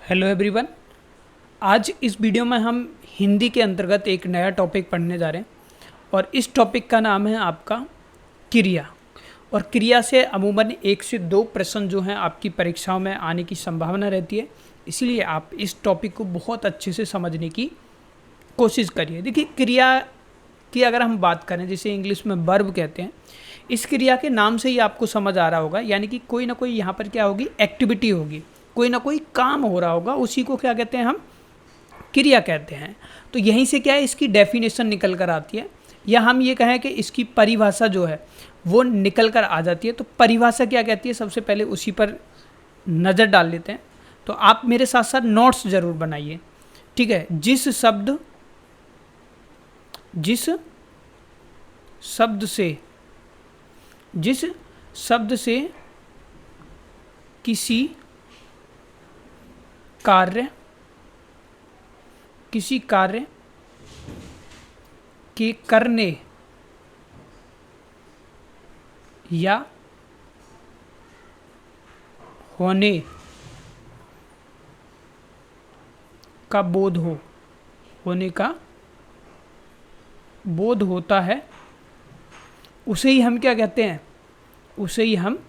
Hello everyone. आज इस video में हम हिंदी के अंतर्गत एक नया टॉपिक पढ़ने जा रहे हैं और इस टॉपिक का नाम है आपका क्रिया। और क्रिया से अमूमन 1 से 2 प्रश्न जो हैं आपकी परीक्षाओं में आने की संभावना रहती है, इसलिए आप इस टॉपिक को बहुत अच्छे से समझने की कोशिश करिए। देखिए, क्रिया की अगर हम बात करें, जिसे इंग्लिश में वर्ब कहते हैं, इस क्रिया के नाम से ही आपको समझ आ रहा होगा, यानी कि कोई ना कोई यहाँ पर क्या होगी, एक्टिविटी होगी, कोई ना कोई काम हो रहा होगा, उसी को क्या कहते हैं, हम क्रिया कहते हैं। तो यहीं से क्या है, इसकी डेफिनेशन निकल कर आती है, या हम ये कहें कि इसकी परिभाषा जो है वो निकल कर आ जाती है। तो परिभाषा क्या कहती है, सबसे पहले उसी पर नज़र डाल लेते हैं। तो आप मेरे साथ साथ नोट्स ज़रूर बनाइए, ठीक है। जिस शब्द से किसी कार्य के करने या होने का बोध होता है, उसे ही हम क्या कहते हैं, उसे ही हम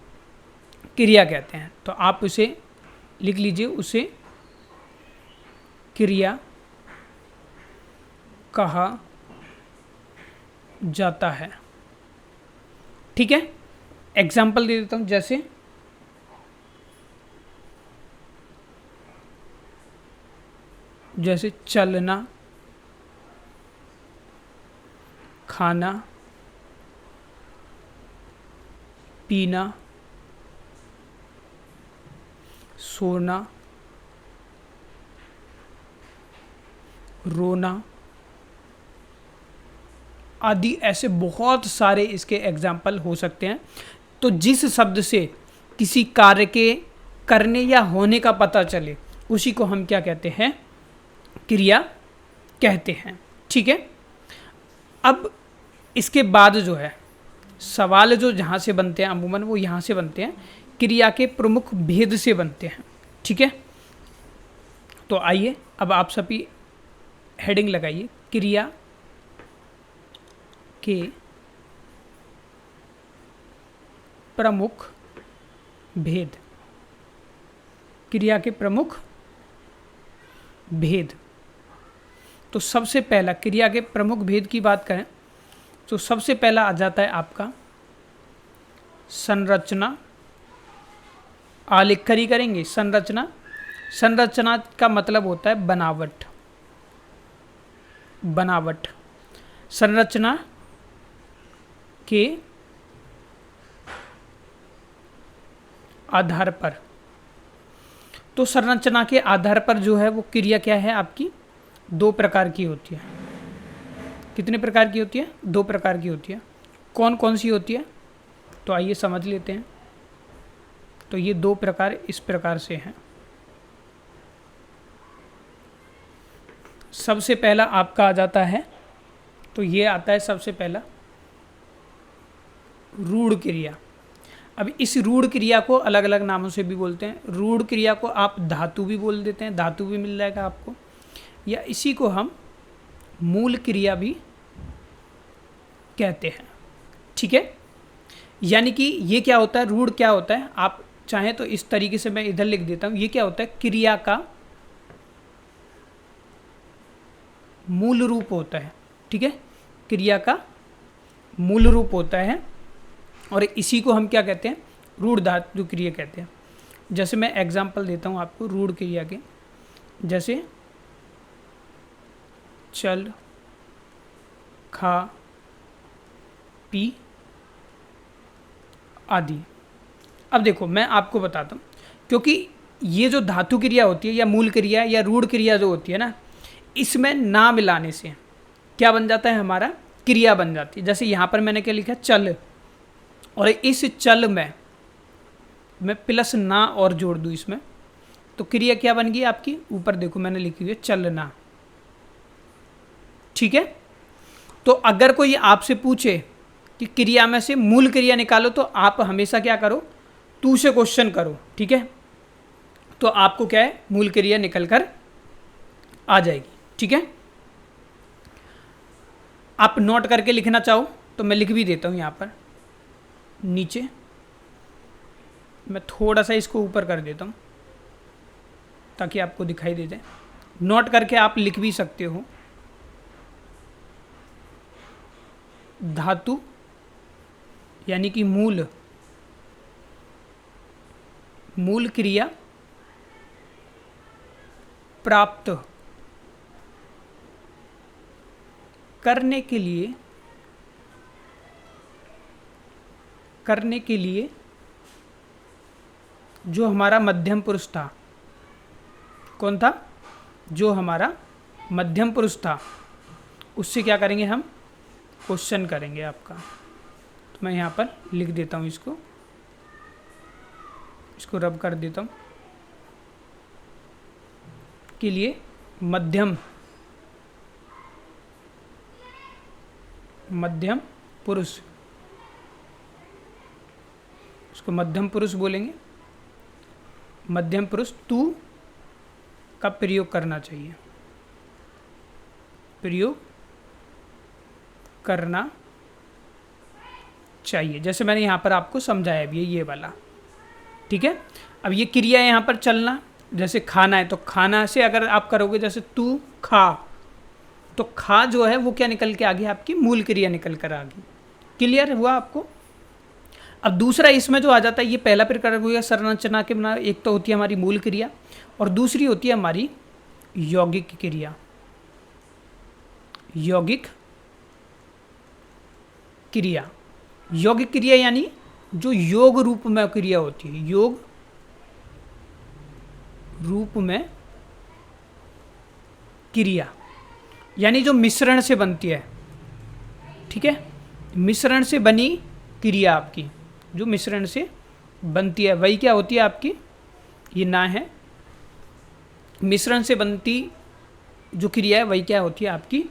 क्रिया कहते हैं। तो आप उसे लिख लीजिए, उसे क्रिया कहा जाता है, ठीक है। एग्जाम्पल दे देता हूं, जैसे चलना, खाना, पीना, सोना, रोना आदि, ऐसे बहुत सारे इसके एग्जाम्पल हो सकते हैं। तो जिस शब्द से किसी कार्य के करने या होने का पता चले, उसी को हम क्या कहते हैं, क्रिया कहते हैं, ठीक है। अब इसके बाद जो है सवाल जो जहाँ से बनते हैं, अमूमन वो यहाँ से बनते हैं, क्रिया के प्रमुख भेद से बनते हैं, ठीक है। तो आइए अब आप सभी हेडिंग लगाइए, क्रिया के प्रमुख भेद। क्रिया के प्रमुख भेद। तो सबसे पहला, क्रिया के प्रमुख भेद की बात करें तो सबसे पहला आ जाता है आपका संरचना। आलेख खड़ी करेंगे, संरचना। संरचना का मतलब होता है बनावट। संरचना के आधार पर, तो संरचना के आधार पर जो है वो क्रिया क्या है आपकी, 2 प्रकार की होती है। कितने प्रकार की होती है? 2 प्रकार की होती है। कौन कौन सी होती है, तो आइए समझ लेते हैं। तो ये 2 प्रकार इस प्रकार से हैं। सबसे पहला आपका आ जाता है, तो ये आता है सबसे पहला रूढ़ क्रिया। अब इस रूढ़ क्रिया को अलग अलग नामों से भी बोलते हैं। रूढ़ क्रिया को आप धातु भी बोल देते हैं, धातु भी मिल जाएगा आपको, या इसी को हम मूल क्रिया भी कहते हैं, ठीक है। यानी कि ये क्या होता है, रूढ़ क्या होता है, आप चाहें तो इस तरीके से मैं इधर लिख देता हूं। ये क्या होता है, क्रिया का मूल रूप होता है, ठीक है। क्रिया का मूल रूप होता है और इसी को हम क्या कहते हैं, रूढ़ धातु क्रिया कहते हैं। जैसे मैं एग्जांपल देता हूं आपको रूढ़ क्रिया के, जैसे चल, खा, पी आदि। अब देखो मैं आपको बताता हूँ, क्योंकि ये जो धातु क्रिया होती है या मूल क्रिया या रूढ़ क्रिया जो होती है ना, इसमें ना मिलाने से क्या बन जाता है, हमारा क्रिया बन जाती है। जैसे यहाँ पर मैंने क्या लिखा, चल, और इस चल में मैं प्लस ना और जोड़ दूँ इसमें, तो क्रिया क्या बन गई आपकी, ऊपर देखो मैंने लिखी हुई है चलना, ठीक है। तो अगर कोई आपसे पूछे कि क्रिया में से मूल क्रिया निकालो, तो आप हमेशा क्या करो, तू से क्वेश्चन करो, ठीक है। तो आपको क्या है, मूल क्रिया निकल कर आ जाएगी। ठीक है, आप नोट करके लिखना चाहो तो मैं लिख भी देता हूँ यहाँ पर नीचे। मैं थोड़ा सा इसको ऊपर कर देता हूँ ताकि आपको दिखाई दे जाए। नोट करके आप लिख भी सकते हो। धातु यानी कि मूल क्रिया प्राप्त करने के लिए जो हमारा मध्यम पुरुष था, कौन था, जो हमारा मध्यम पुरुष था, उससे क्या करेंगे हम, क्वेश्चन करेंगे आपका। तो मैं यहाँ पर लिख देता हूँ, इसको रब कर देता हूँ, के लिए मध्यम पुरुष, उसको मध्यम पुरुष बोलेंगे। मध्यम पुरुष तू का प्रयोग करना चाहिए, प्रयोग करना चाहिए, जैसे मैंने यहाँ पर आपको समझाया भी है ये वाला। ठीक है, अब ये क्रिया यहाँ पर चलना, जैसे खाना है तो खाना से अगर आप करोगे जैसे तू खा, तो खा जो है वो क्या निकल के आ गया, आपकी मूल क्रिया निकल कर आ गई। क्लियर हुआ आपको। अब दूसरा इसमें जो आ जाता है, ये पहला प्रकार हो गया संरचना के बना। एक तो होती है हमारी मूल क्रिया और दूसरी होती है हमारी यौगिक क्रिया। यौगिक क्रिया यानी जो योग रूप में क्रिया होती है, योग रूप में क्रिया यानी जो मिश्रण से बनती है। ठीक है, मिश्रण से बनी क्रिया आपकी, जो मिश्रण से बनती है वही क्या होती है आपकी, ये ना है, मिश्रण से बनती जो क्रिया है वही क्या होती है आपकी,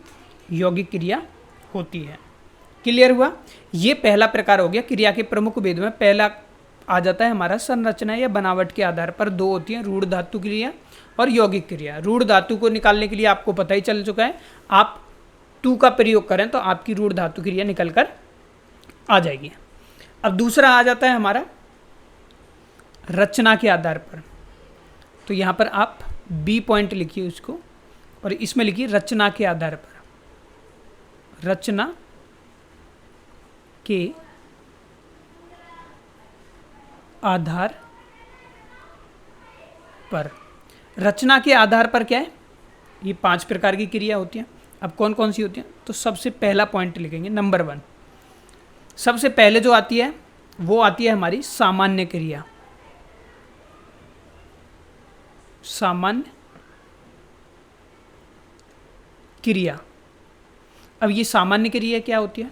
यौगिक क्रिया होती है। क्लियर हुआ। ये पहला प्रकार हो गया क्रिया के प्रमुख भेद में। पहला आ जाता है हमारा संरचना या बनावट के आधार पर। दो होती हैं, रूढ़ धातु क्रिया और यौगिक क्रिया। रूढ़ धातु को निकालने के लिए आपको पता ही चल चुका है, आप टू का प्रयोग करें तो आपकी रूढ़ धातु क्रिया निकल कर आ जाएगी। अब दूसरा आ जाता है हमारा रचना के आधार पर। तो यहाँ पर आप बी पॉइंट लिखिए उसको, और इसमें लिखिए रचना के आधार पर। रचना के आधार पर, रचना के आधार पर क्या है, ये 5 प्रकार की क्रिया होती हैं। अब कौन कौन सी होती हैं, तो सबसे पहला पॉइंट लिखेंगे, नंबर 1। सबसे पहले जो आती है वो आती है हमारी सामान्य क्रिया। सामान्य क्रिया। अब ये सामान्य क्रिया क्या होती है,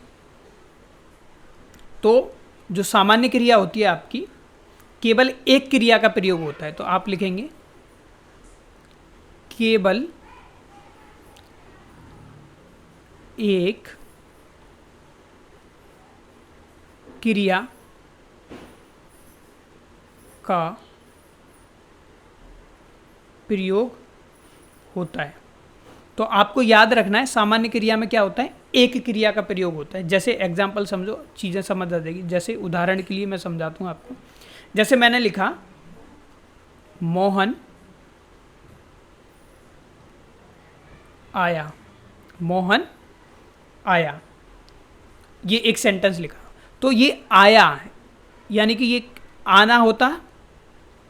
तो जो सामान्य क्रिया होती है आपकी, केवल एक क्रिया का प्रयोग होता है। तो आप लिखेंगे केवल एक क्रिया का प्रयोग होता है। तो आपको याद रखना है सामान्य क्रिया में क्या होता है, एक क्रिया का प्रयोग होता है। जैसे एग्जाम्पल समझो, चीज़ें समझ आ जाएगी। जैसे उदाहरण के लिए मैं समझाता हूँ आपको। जैसे मैंने लिखा मोहन आया, मोहन आया, ये एक सेंटेंस लिखा। तो ये आया यानी कि ये आना होता,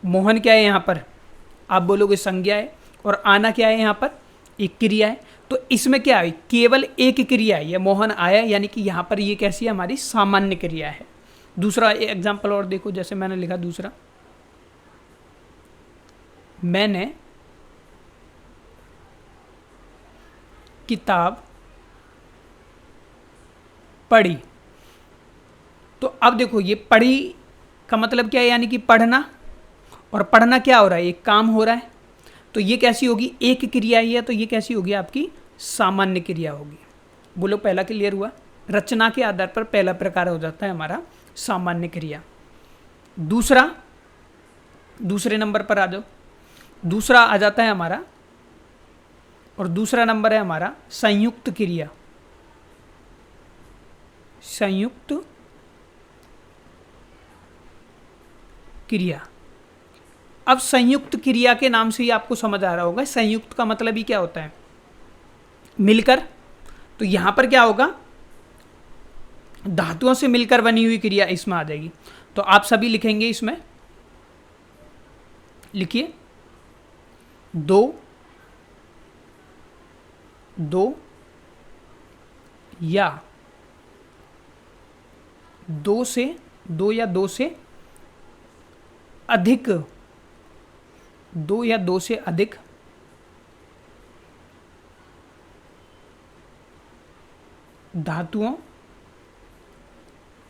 मोहन क्या है यहाँ पर, आप बोलोगे संज्ञा है, और आना क्या है यहाँ पर, एक क्रिया है। तो इसमें क्या है, केवल एक क्रिया है, ये मोहन आया, यानी कि यहाँ पर ये कैसी है, हमारी सामान्य क्रिया है। दूसरा एग्जाम्पल और देखो, जैसे मैंने लिखा दूसरा, मैंने किताब पढ़ी। तो अब देखो ये पढ़ी का मतलब क्या है, यानी कि पढ़ना, और पढ़ना क्या हो रहा है, एक काम हो रहा है। तो ये कैसी होगी, एक क्रिया ही है, तो ये कैसी होगी आपकी सामान्य क्रिया होगी। बोलो पहला क्लियर हुआ। रचना के आधार पर पहला प्रकार हो जाता है हमारा सामान्य क्रिया। दूसरे नंबर पर आ जाओ, दूसरा आ जाता है हमारा, और दूसरा नंबर है हमारा संयुक्त क्रिया। संयुक्त क्रिया। अब संयुक्त क्रिया के नाम से ही आपको समझ आ रहा होगा संयुक्त का मतलब ही क्या होता है, मिलकर। तो यहां पर क्या होगा, धातुओं से मिलकर बनी हुई क्रिया इसमें आ जाएगी। तो आप सभी लिखेंगे इसमें, लिखिए दो, दो या दो से, दो या दो से अधिक, दो या दो से अधिक धातुओं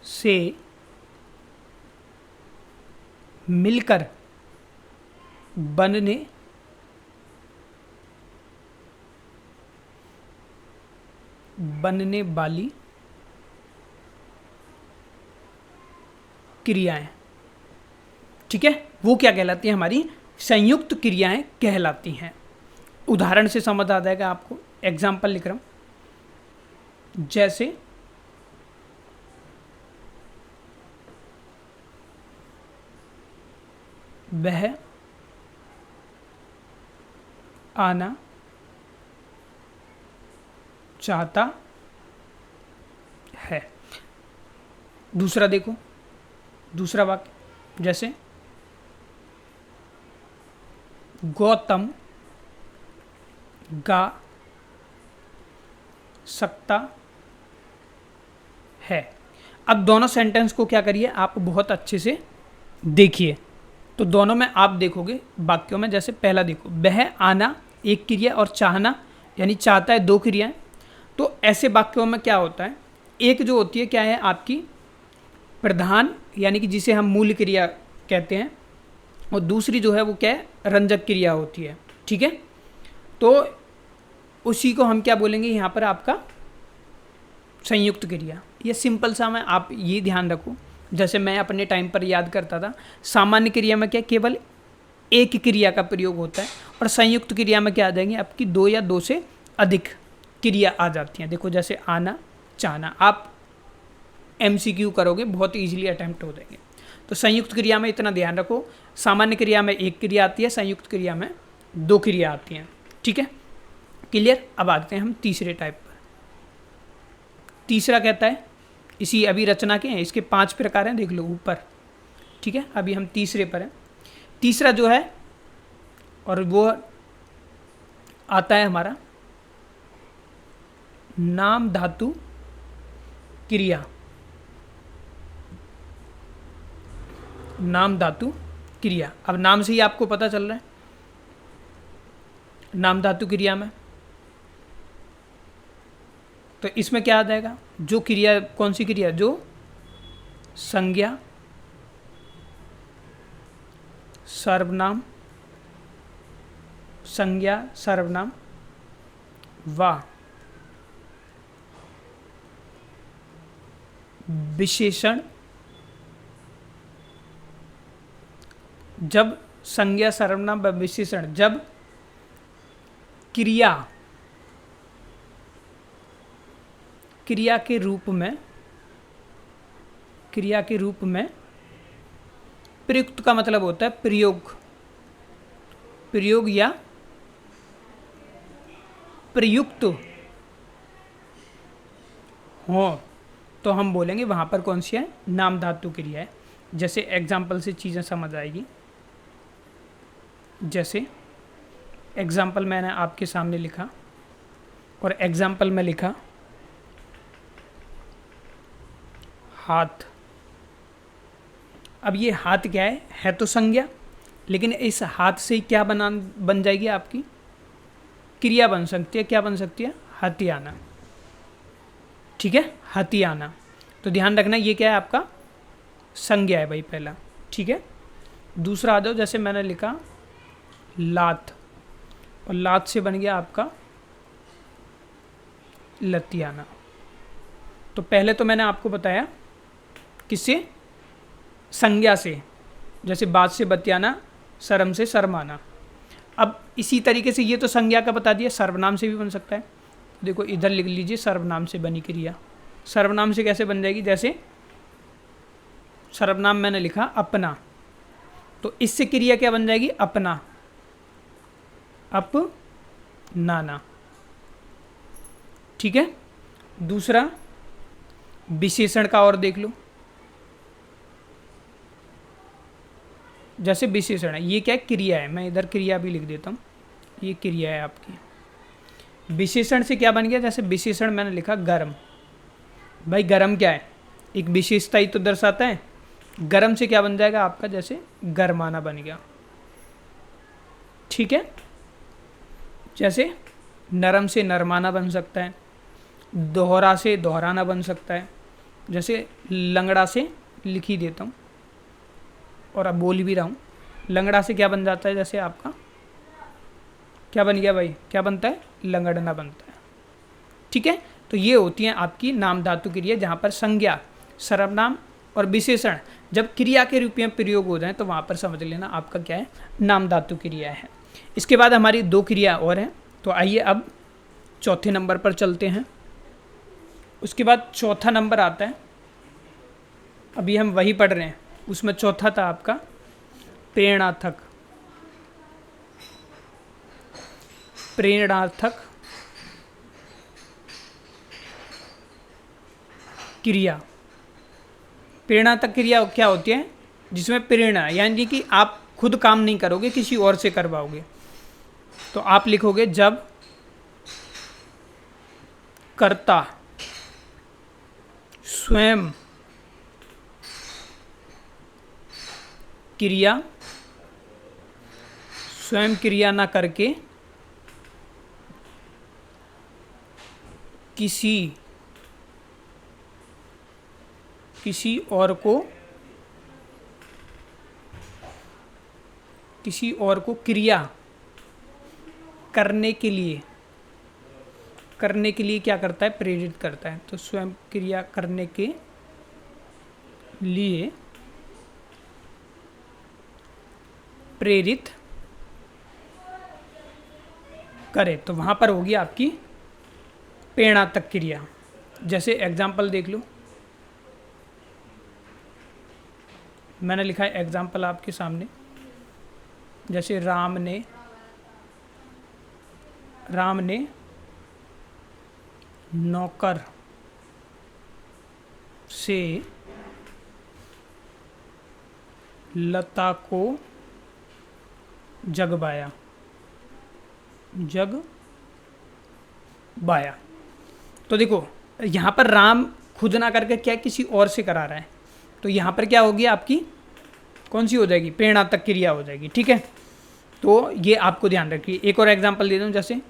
से मिलकर बनने वाली क्रियाएं, ठीक है, वो क्या कहलाती है, हमारी संयुक्त क्रियाएं कहलाती हैं। उदाहरण से समझ आ जाएगा आपको, एग्जाम्पल लिख रहा हूं, जैसे वह आना चाहता है। दूसरा देखो, दूसरा वाक्य, जैसे गौतम गा सकता है। अब दोनों सेंटेंस को क्या करिए, आप बहुत अच्छे से देखिए। तो दोनों में आप देखोगे वाक्यों में, जैसे पहला देखो, वह आना एक क्रिया और चाहना यानी चाहता है दो क्रियाएं। तो ऐसे वाक्यों में क्या होता है, एक जो होती है क्या है आपकी प्रधान यानी कि जिसे हम मूल क्रिया कहते हैं, और दूसरी जो है वो क्या है, रंजक क्रिया होती है, ठीक है। तो उसी को हम क्या बोलेंगे यहाँ पर, आपका संयुक्त क्रिया। ये सिंपल सा, मैं आप ये ध्यान रखो, जैसे मैं अपने टाइम पर याद करता था, सामान्य क्रिया में क्या केवल एक क्रिया का प्रयोग होता है, और संयुक्त क्रिया में क्या आ जाएंगे आपकी दो या दो से अधिक क्रिया आ जाती हैं। देखो जैसे आना चाहना, आप MCQ करोगे बहुत इजीली अटेम्प्ट हो जाएंगे। तो संयुक्त क्रिया में इतना ध्यान रखो, सामान्य क्रिया में एक क्रिया आती है, संयुक्त क्रिया में दो क्रिया आती हैं, ठीक है, क्लियर। अब आते हैं हम तीसरे टाइप पर। तीसरा कहता है, इसी अभी रचना के हैं, इसके 5 प्रकार हैं, देख लो ऊपर, ठीक है। अभी हम तीसरे पर हैं। तीसरा जो है, और वो आता है हमारा नाम धातु क्रिया। नाम धातु क्रिया, अब नाम से ही आपको पता चल रहा है, नाम धातु क्रिया में तो इसमें क्या आ जाएगा, जो क्रिया, कौन सी क्रिया, जो संज्ञा सर्वनाम, संज्ञा सर्वनाम व विशेषण, जब संज्ञा सर्वनाम व विशेषण, जब क्रिया के रूप में, क्रिया के रूप में प्रयुक्त का मतलब होता है प्रयोग, प्रयोग या प्रयुक्त हो, तो हम बोलेंगे वहाँ पर कौन सी है, नाम धातु क्रिया है। जैसे एग्जाम्पल से चीज़ें समझ आएगी। जैसे एग्जाम्पल मैंने आपके सामने लिखा, और एग्जाम्पल में लिखा हाथ। अब ये हाथ क्या है तो संज्ञा, लेकिन इस हाथ से क्या बन जाएगी आपकी क्रिया बन सकती है, क्या बन सकती है, हाथी आना, ठीक है, हाथी आना। तो ध्यान रखना ये क्या है आपका संज्ञा है भाई पहला, ठीक है। दूसरा आ जाओ, जैसे मैंने लिखा लात, और लात से बन गया आपका लतियाना। तो पहले तो मैंने आपको बताया किससे, संज्ञा से, जैसे बात से बतियाना, शर्म से शर्माना। अब इसी तरीके से ये तो संज्ञा का बता दिया, सर्वनाम से भी बन सकता है। देखो इधर लिख लीजिए सर्वनाम से बनी क्रिया। सर्वनाम से कैसे बन जाएगी, जैसे सर्वनाम मैंने लिखा अपना, तो इससे क्रिया क्या बन जाएगी, अपना, अपनाना। ठीक है। दूसरा विशेषण का और देख लो, जैसे विशेषण है, ये क्या है, क्रिया है, मैं इधर क्रिया भी लिख देता हूँ, ये क्रिया है आपकी। विशेषण से क्या बन गया, जैसे विशेषण मैंने लिखा गरम, भाई गरम क्या है, एक विशेषता ही तो दर्शाता है। गरम से क्या बन जाएगा आपका, जैसे गरमाना बन गया। ठीक है। जैसे नरम से नरमाना बन सकता है, दोहरा से दोहराना बन सकता है, जैसे लंगड़ा से लिख ही देता हूँ और अब बोल भी रहा हूँ। लंगड़ा से क्या बन जाता है, जैसे आपका क्या बन गया भाई, क्या बनता है, लंगड़ना बनता है। ठीक है। तो ये होती हैं आपकी नाम धातु क्रिया, जहाँ पर संज्ञा, सर्वनाम और विशेषण जब क्रिया के रूप में प्रयोग हो जाए तो वहाँ पर समझ लेना आपका क्या है, नाम धातु क्रिया है। इसके बाद हमारी 2 क्रिया और हैं, तो आइए अब चौथे नंबर पर चलते हैं। उसके बाद चौथा नंबर आता है, अभी हम वही पढ़ रहे हैं, उसमें चौथा था आपका प्रेरणार्थक। प्रेरणार्थक क्रिया। प्रेरणार्थक क्रिया क्या होती है, जिसमें प्रेरणा, यानी कि आप खुद काम नहीं करोगे, किसी और से करवाओगे। तो आप लिखोगे जब कर्ता स्वयं क्रिया ना करके किसी और को क्रिया करने के लिए क्या करता है, प्रेरित करता है। तो स्वयं क्रिया करने के लिए प्रेरित करे, तो वहाँ पर होगी आपकी प्रेरणार्थक क्रिया। जैसे एग्जाम्पल देख लो, मैंने लिखा है एग्जाम्पल आपके सामने, जैसे राम ने नौकर से लता को जगबाया। तो देखो यहाँ पर राम खुद ना करके क्या किसी और से करा रहा है, तो यहाँ पर क्या होगी आपकी, कौन सी हो जाएगी, प्रेरणार्थक क्रिया हो जाएगी। ठीक है। तो ये आपको ध्यान रखिए। एक और एग्जांपल दे दूं, जैसे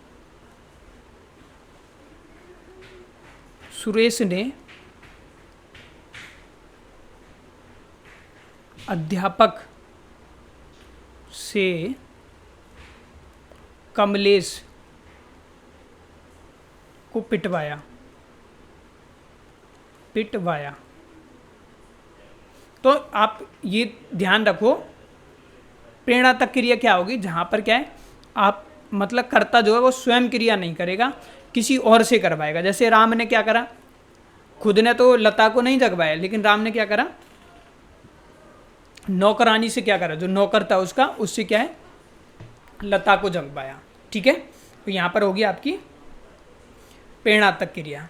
सुरेश ने अध्यापक से कमलेश को पिटवाया। तो आप ये ध्यान रखो, प्रेरणार्थक क्रिया क्या होगी, जहाँ पर क्या है, आप मतलब कर्ता जो है वो स्वयं क्रिया नहीं करेगा, किसी और से करवाएगा। जैसे राम ने क्या करा, खुद ने तो लता को नहीं जगवाया, लेकिन राम ने क्या करा, नौकरानी से क्या करा, जो नौकर था उसका, उससे क्या है, लता को जगवाया। ठीक है। तो यहाँ पर होगी आपकी प्रेरणार्थक क्रिया।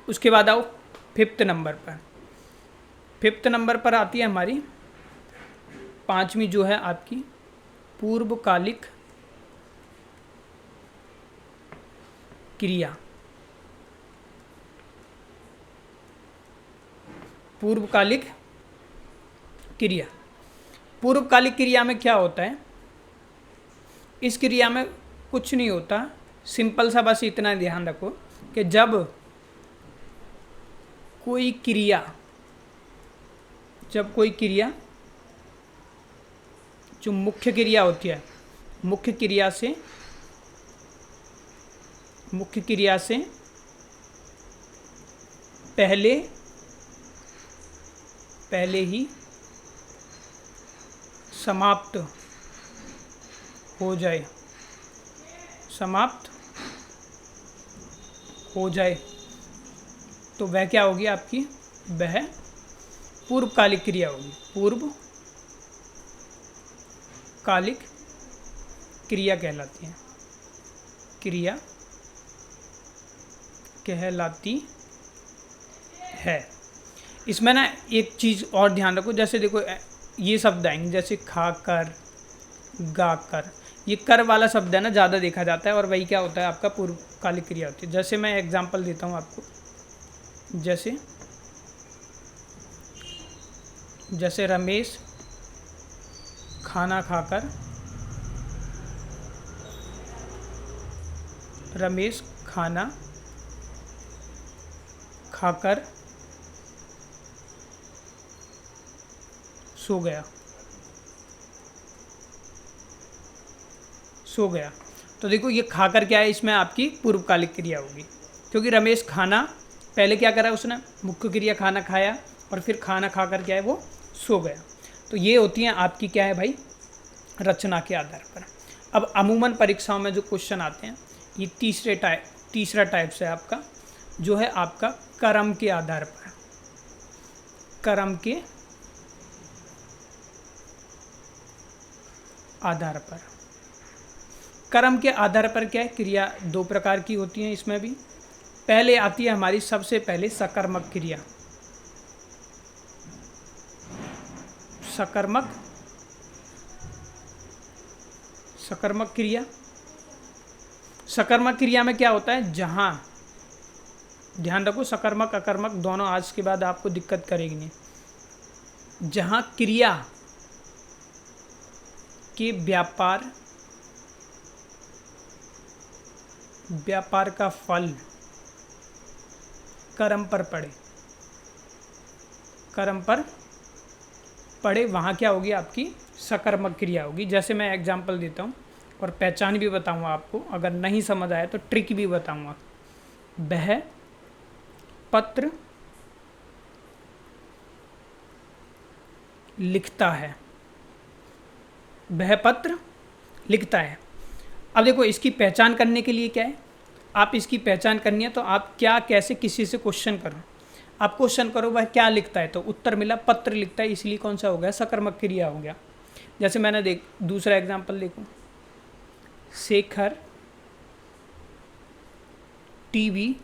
उसके बाद आओ 5th नंबर पर। 5th नंबर पर आती है हमारी 5वीं जो है आपकी पूर्वकालिक क्रिया। पूर्वकालिक क्रिया में क्या होता है, इस क्रिया में कुछ नहीं होता, सिंपल सा बस इतना ध्यान रखो कि जब कोई क्रिया जो मुख्य क्रिया होती है, मुख्य क्रिया से पहले ही समाप्त हो जाए, समाप्त हो जाए, तो वह क्या होगी आपकी, वह पूर्वकालिक क्रिया होगी। पूर्वकालिक क्रिया कहलाती है, क्रिया कहलाती है। इसमें ना एक चीज़ और ध्यान रखो, जैसे देखो ये शब्द आएंगे जैसे खाकर, गाकर, ये कर वाला शब्द है ना, ज़्यादा देखा जाता है, और वही क्या होता है आपका पूर्वकालिक क्रिया होती है। जैसे मैं एग्जांपल देता हूँ आपको, जैसे रमेश खाना खाकर, रमेश खाना खाकर सो गया, तो देखो ये खाकर क्या है, इसमें आपकी पूर्वकालिक क्रिया होगी, क्योंकि रमेश खाना पहले क्या करा उसने, मुख्य क्रिया खाना खाया, और फिर खाना खाकर क्या है वो सो गया। तो ये होती हैं आपकी क्या है भाई, रचना के आधार पर। अब अमूमन परीक्षाओं में जो क्वेश्चन आते हैं, ये तीसरा टाइप से आपका जो है आपका क्रम के आधार पर, क्रम के आधार पर। क्रम के आधार पर क्या है, क्रिया दो प्रकार की होती हैं इसमें भी। पहले आती है हमारी सबसे पहले सकर्मक क्रिया, सकर्मक क्रिया। सकर्मक क्रिया में क्या होता है, जहां, ध्यान रखो सकर्मक अकर्मक दोनों आज के बाद आपको दिक्कत करेगी नहीं, जहां क्रिया के व्यापार का फल कर्म पर पड़े, वहाँ क्या होगी आपकी सकर्मक क्रिया होगी। जैसे मैं एग्जांपल देता हूँ और पहचान भी बताऊँगा आपको, अगर नहीं समझ आया तो ट्रिक भी बताऊँगा। वह पत्र लिखता है, वह पत्र लिखता है। अब देखो इसकी पहचान करने के लिए क्या है, आप इसकी पहचान करनी है तो आप क्या कैसे किसी से क्वेश्चन करो, आप क्वेश्चन करो वह क्या लिखता है, तो उत्तर मिला पत्र लिखता है, इसलिए कौन सा हो गया, सकर्मक क्रिया हो गया। जैसे मैंने दूसरा एग्जांपल देखो, शेखर टीवी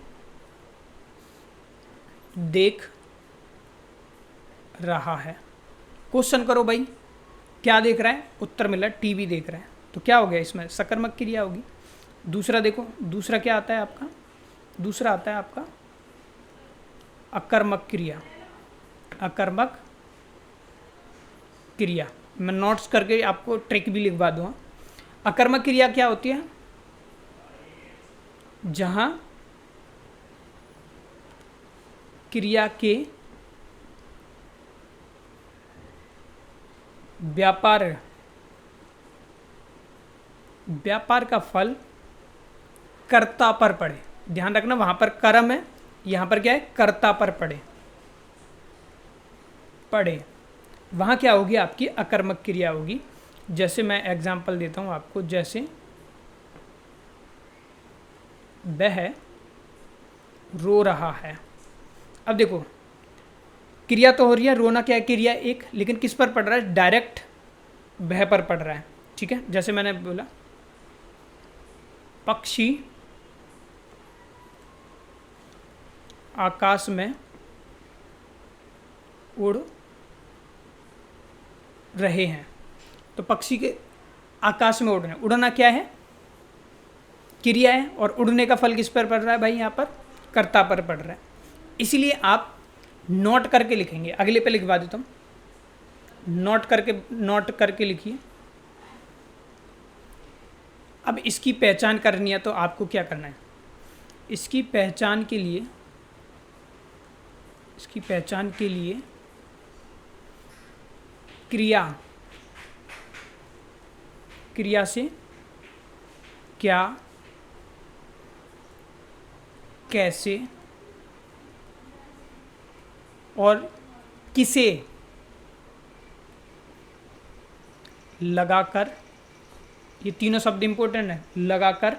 देख रहा है। क्वेश्चन करो भाई क्या देख रहा है, उत्तर मिला टीवी देख रहा है, तो क्या हो गया, इसमें सकर्मक क्रिया होगी। दूसरा देखो, दूसरा क्या आता है आपका, दूसरा आता है आपका अकर्मक क्रिया, अकर्मक क्रिया। मैं नोट्स करके आपको ट्रिक भी लिखवा दूँगा। अकर्मक क्रिया क्या होती है, जहां क्रिया के व्यापार का फल कर्ता पर पड़े। ध्यान रखना वहां पर कर्म है, यहां पर क्या है, कर्ता पर पड़े, वहां क्या होगी आपकी अकर्मक क्रिया होगी। जैसे मैं एग्जांपल देता हूं आपको, जैसे वह रो रहा है। अब देखो क्रिया तो हो रही है, रोना क्या है, क्रिया एक, लेकिन किस पर पड़ रहा है, डायरेक्ट वह पर पड़ रहा है, ठीक है। जैसे मैंने बोला पक्षी आकाश में उड़ रहे हैं, तो पक्षी के आकाश में उड़ रहे हैं, उड़ना क्या है, क्रिया है, और उड़ने का फल किस पर पड़ रहा है भाई, यहाँ पर कर्ता पर पड़ रहा है। इसीलिए आप नोट करके लिखेंगे, अगले पे लिखवा देता हूँ, नोट करके लिखिए। अब इसकी पहचान करनी है तो आपको क्या करना है, इसकी पहचान के लिए क्रिया से क्या, कैसे और किसे लगाकर ये तीनों शब्द इंपॉर्टेंट है। लगाकर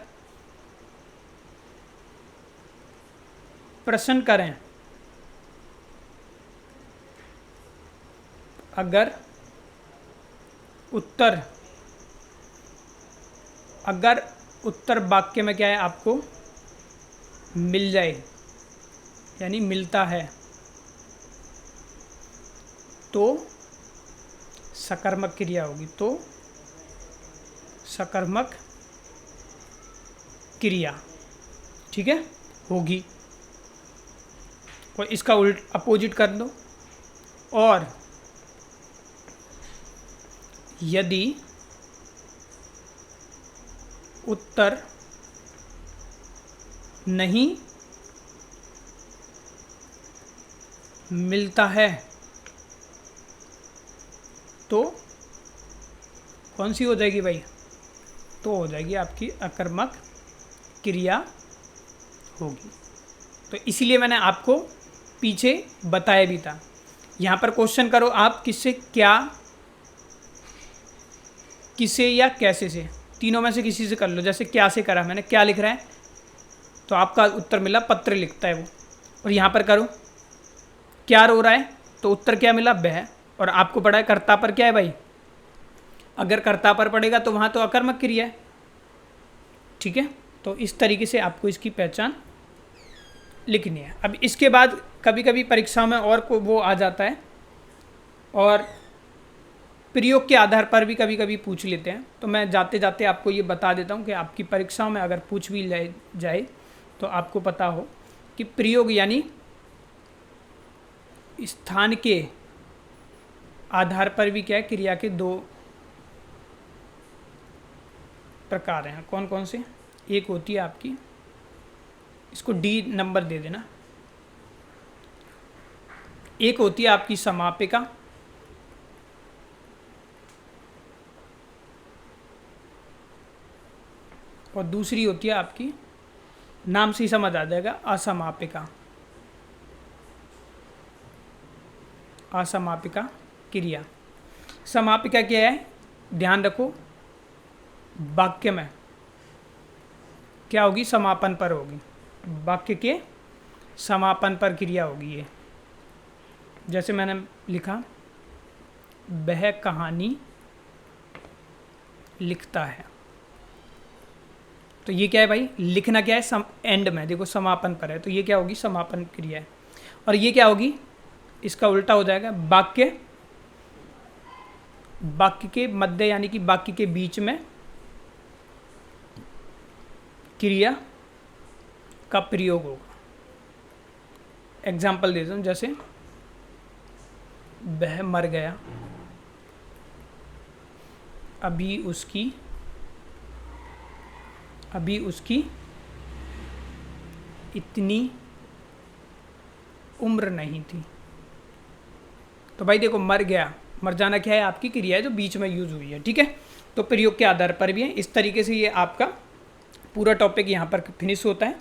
प्रश्न करें, अगर उत्तर वाक्य में क्या है आपको मिल जाए, यानी मिलता है, तो सकर्मक क्रिया होगी। तो सकर्मक क्रिया, ठीक है, होगी। और इसका उल्ट अपोजिट कर दो। और यदि उत्तर नहीं मिलता है तो कौन सी हो जाएगी भाई? तो हो जाएगी आपकी अकर्मक क्रिया होगी। तो इसीलिए मैंने आपको पीछे बताया भी था। यहाँ पर क्वेश्चन करो आप, किससे, क्या, किसे या कैसे से, तीनों में से किसी से कर लो। जैसे क्या से करा मैंने, क्या लिख रहा है, तो आपका उत्तर मिला पत्र लिखता है वो। और यहाँ पर करो, क्या रो रहा है, तो उत्तर क्या मिला? बह। और आपको पढ़ा है कर्ता पर क्या है भाई? अगर कर्ता पर पड़ेगा तो वहाँ तो अकर्मक क्रिया है, ठीक है। तो इस तरीके से आपको इसकी पहचान लिखनी है। अब इसके बाद कभी कभी परीक्षा में और को वो आ जाता है, और प्रयोग के आधार पर भी कभी कभी पूछ लेते हैं। तो मैं जाते जाते आपको ये बता देता हूँ कि आपकी परीक्षाओं में अगर पूछ भी जाए तो आपको पता हो कि प्रयोग यानी स्थान के आधार पर भी क्या है, क्रिया के दो प्रकार हैं। कौन कौन से? एक होती है आपकी, इसको डी नंबर दे देना, एक होती है आपकी समापिका, और दूसरी होती है आपकी, नाम से ही समझ आ जाएगा, असमापिका। असमापिका क्रिया। समापिका क्या है? ध्यान रखो, वाक्य में क्या होगी? समापन पर होगी, वाक्य के समापन पर क्रिया होगी ये। जैसे मैंने लिखा, वह कहानी लिखता है, तो ये क्या है भाई? लिखना क्या है? एंड में, देखो समापन पर है, तो ये क्या होगी? समापन क्रिया है। और ये क्या होगी? इसका उल्टा हो जाएगा, वाक्य के मध्य, यानी कि वाक्य के बीच में क्रिया का प्रयोग होगा। एग्जाम्पल देता हूँ, जैसे वह मर गया, अभी उसकी इतनी उम्र नहीं थी। तो भाई देखो, मर गया, मर जाना क्या है? आपकी क्रिया है जो बीच में यूज हुई है, ठीक है। तो प्रयोग के आधार पर भी है। इस तरीके से ये आपका पूरा टॉपिक यहाँ पर फिनिश होता है।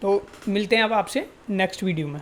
तो मिलते हैं अब आपसे नेक्स्ट वीडियो में।